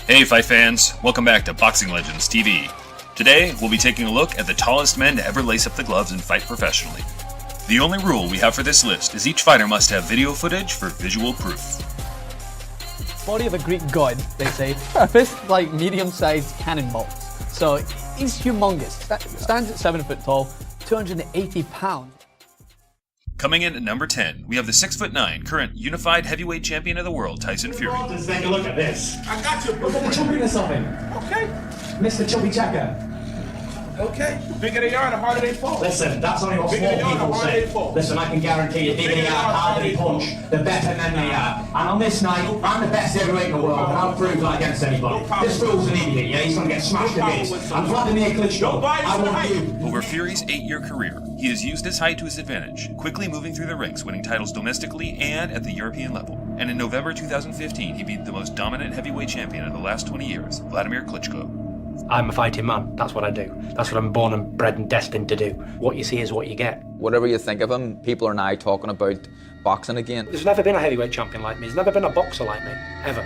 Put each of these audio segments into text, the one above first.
Hey fight fans, welcome back to Boxing Legends TV. Today, we'll be taking a look at the tallest men to ever lace up the gloves and fight professionally. The only rule we have for this list is each fighter must have video footage for visual proof. Body of a Greek god, they say. A fist like medium-sized cannonballs. So he's humongous. Stands at 7 foot tall, 280 pounds. Coming in at number 10, we have the 6'9" current unified heavyweight champion of the world, Tyson Fury. Let's take a look at this. I got you. Look at the chubbiness of him. Okay. Mr. Chubby Checker. Okay. Bigger they are, the harder they fall. Listen, that's only what Bigger they small are, the people harder say. they fall. Listen, I can guarantee you, bigger they are, the harder they punch, the better men they are. And on this night, I'm the best heavyweight in the world, and I'll prove that against anybody. This fool's an idiot, yeah? He's gonna get smashed to bits. And Vladimir Klitschko, I want you. Over Fury's 8-year career, he has used his height to his advantage, quickly moving through the ranks, winning titles domestically and at the European level. And in November 2015, he beat the most dominant heavyweight champion of the last 20 years, Vladimir Klitschko. I'm a fighting man. That's what I do. That's what I'm born and bred and destined to do. What you see is what you get. Whatever you think of him, people are now talking about boxing again. There's never been a heavyweight champion like me. There's never been a boxer like me, ever.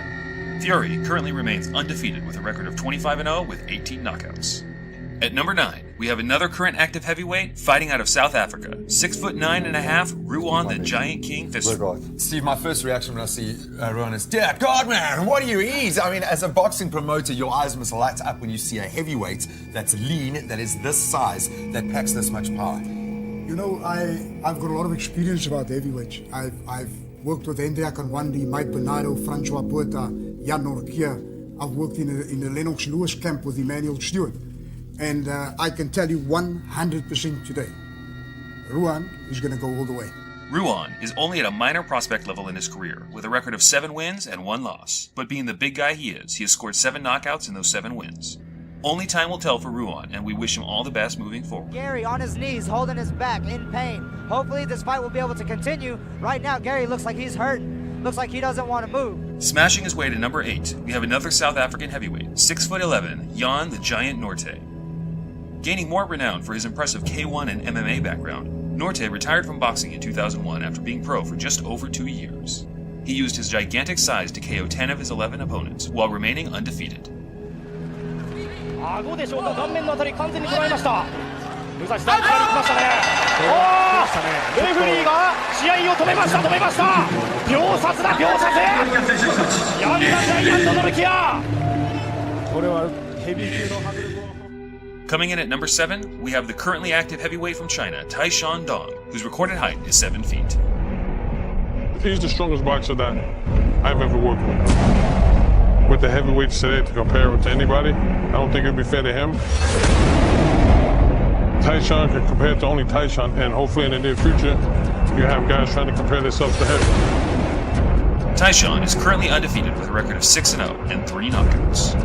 Fury currently remains undefeated with a record of 25-0 with 18 knockouts. At number 9, we have another current active heavyweight fighting out of South Africa. 6'9.5", Ruan the Giant King Visser. Steve, my first reaction when I see Ruan is, dear God, man, what do you eat? I mean, as a boxing promoter, your eyes must light up when you see a heavyweight that's lean, that is this size, that packs this much power. You know, I've got a lot of experience about heavyweights. I've worked with Hendrik Anwandi, Mike Bernardo, Francois Botha, Jan Norkia. I've worked in the Lennox Lewis camp with Emmanuel Stewart. And I can tell you 100% today, Ruan is going to go all the way. Ruan is only at a minor prospect level in his career, with a record of 7 wins and 1 loss. But being the big guy he has scored 7 knockouts in those 7 wins. Only time will tell for Ruan, and we wish him all the best moving forward. Gary on his knees, holding his back, in pain. Hopefully this fight will be able to continue. Right now, Gary looks like he's hurt. Looks like he doesn't want to move. Smashing his way to number 8, we have another South African heavyweight, 6'11", Jan the Giant Norte. Gaining more renown for his impressive K1 and MMA background, Norte retired from boxing in 2001 after being pro for just over 2 years. He used his gigantic size to KO 10 of his 11 opponents, while remaining undefeated. Coming in at number 7, we have the currently active heavyweight from China, Taishan Dong, whose recorded height is 7 feet. He's the strongest boxer that I've ever worked with. With the heavyweights today, to compare it to anybody, I don't think it'd be fair to him. Taishan can compare to only Taishan, and hopefully in the near future, you have guys trying to compare themselves to him. Taishan is currently undefeated with a record of 6-0 and 3 knockouts.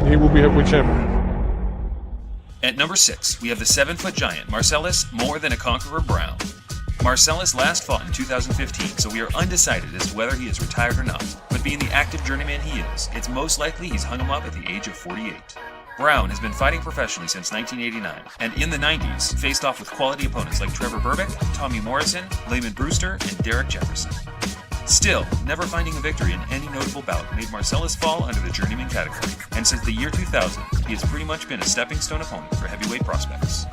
He will be heavyweight champion. At number 6, we have the 7-foot giant, Marcellus More Than a Conqueror Brown. Marcellus last fought in 2015, so we are undecided as to whether he is retired or not. But being the active journeyman he is, it's most likely he's hung him up at the age of 48. Brown has been fighting professionally since 1989, and in the 90s, faced off with quality opponents like Trevor Berbick, Tommy Morrison, Layman Brewster, and Derek Jefferson. Still, never finding a victory in any notable bout made Marcellus fall under the journeyman category, and since the year 2000, he has pretty much been a stepping stone opponent for heavyweight prospects.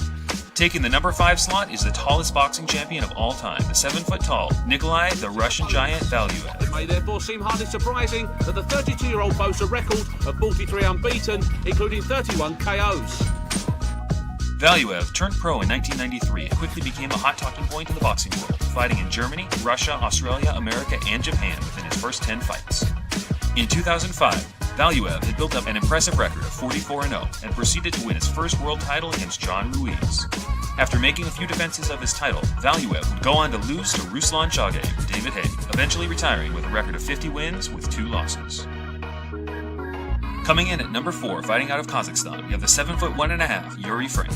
Taking the number 5 slot is the tallest boxing champion of all time, the 7-foot-tall Nikolai the Russian Giant Valuev. It may therefore seem hardly surprising that the 32-year-old boasts a record of 43 unbeaten, including 31 KOs. Valuev turned pro in 1993 and quickly became a hot talking point in the boxing world, fighting in Germany, Russia, Australia, America, and Japan within his first 10 fights. In 2005, Valuev had built up an impressive record of 44-0 and proceeded to win his first world title against John Ruiz. After making a few defenses of his title, Valuev would go on to lose to Ruslan Chagaev and David Haye, eventually retiring with a record of 50 wins with 2 losses. Coming in at number 4, fighting out of Kazakhstan, we have the 7'1.5" Yuri Frank.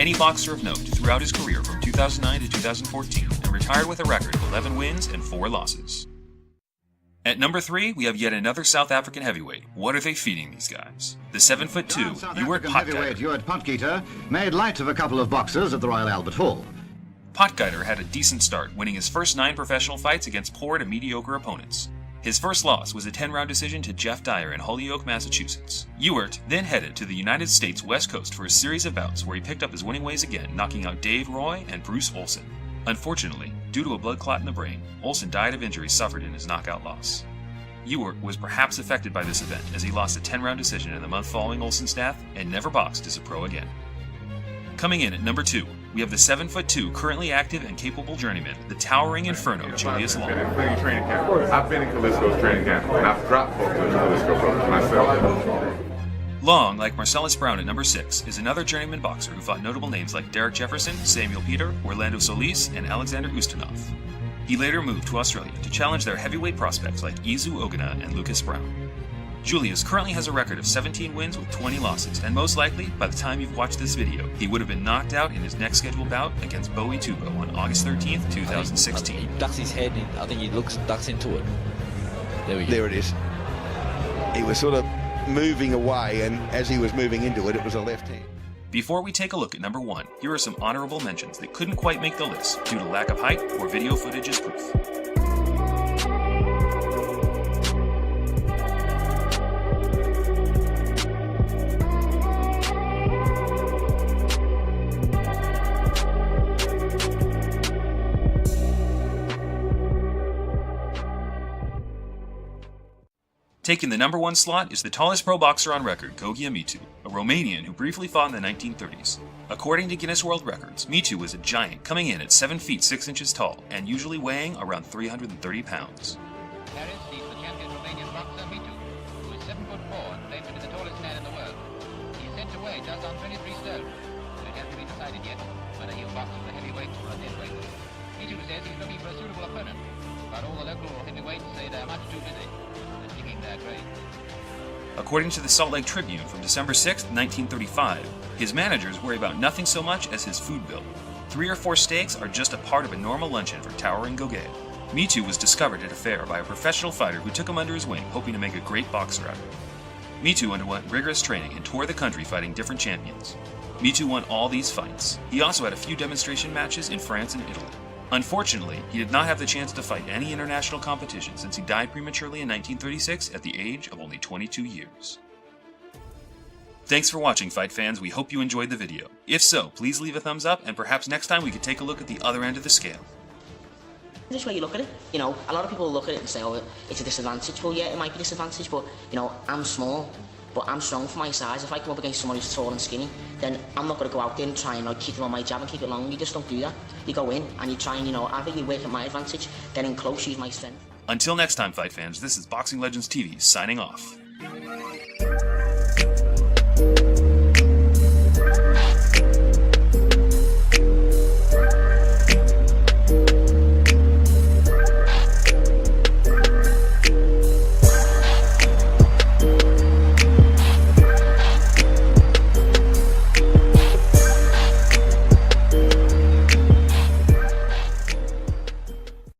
any boxer of note throughout his career from 2009 to 2014 and retired with a record of 11 wins and 4 losses. At number 3, we have yet another South African heavyweight. What are they feeding these guys? The 7'2", Ewart Potgieter. Ewart Potgieter made light of a couple of boxers at the Royal Albert Hall. Potgieter had a decent start, winning his first 9 professional fights against poor to mediocre opponents. His first loss was a 10-round decision to Jeff Dyer in Holyoke, Massachusetts. Ewart then headed to the United States West Coast for a series of bouts where he picked up his winning ways again, knocking out Dave Roy and Bruce Olson. Unfortunately, due to a blood clot in the brain, Olson died of injuries suffered in his knockout loss. Ewart was perhaps affected by this event as he lost a 10-round decision in the month following Olson's death and never boxed as a pro again. Coming in at number 2, we have the 7'2", currently active and capable journeyman, the towering inferno, Julius Long. I've been in Klitschko's training camp, and I've dropped both of the Klitschko brothers myself. Long, like Marcellus Brown at number 6, is another journeyman boxer who fought notable names like Derek Jefferson, Samuel Peter, Orlando Solis, and Alexander Ustinov. He later moved to Australia to challenge their heavyweight prospects like Izu Ogana and Lucas Brown. Julius currently has a record of 17 wins with 20 losses, and most likely, by the time you've watched this video, he would have been knocked out in his next scheduled bout against Bowie Tubo on August 13th, 2016. He ducks his head in, I think he ducks into it. There it is. He was sort of moving away, and as he was moving into it, it was a left hand. Before we take a look at number 1, here are some honorable mentions that couldn't quite make the list due to lack of height or video footage as proof. Taking the number 1 slot is the tallest pro boxer on record, Gogia Mitu, a Romanian who briefly fought in the 1930s. According to Guinness World Records, Mitu was a giant, coming in at 7 feet 6 inches tall and usually weighing around 330 pounds. Paris sees the champion Romanian boxer Mitu, who is 7'4" and claimed to be the tallest man in the world. He is said to weigh just on 23 stone, but it hasn't been decided yet whether he'll box with a heavyweight or a deadweight. Mitu says he's looking for a suitable opponent, but all the local heavyweights say they're much too busy. According to the Salt Lake Tribune from December 6, 1935, his managers worry about nothing so much as his food bill. 3 or 4 steaks are just a part of a normal luncheon for towering Gogia. Mitu was discovered at a fair by a professional fighter who took him under his wing, hoping to make a great boxer out of him. Mitu underwent rigorous training and toured the country fighting different champions. Mitu won all these fights. He also had a few demonstration matches in France and Italy. Unfortunately, he did not have the chance to fight any international competition since he died prematurely in 1936 at the age of only 22 years. Thanks for watching, fight fans. We hope you enjoyed the video. If so, please leave a thumbs up, and perhaps next time we could take a look at the other end of the scale. This way you look at it, you know, a lot of people look at it and say, oh, it's a disadvantage. Well, yeah, it might be a disadvantage, but, you know, I'm small, but I'm strong for my size. If I come up against someone who's tall and skinny, then I'm not going to go out there and try and like, keep them on my jab and keep it long. You just don't do that. You go in and you try and, you know, I think you work at my advantage, then in close, use my strength. Until next time, fight fans, this is Boxing Legends TV signing off.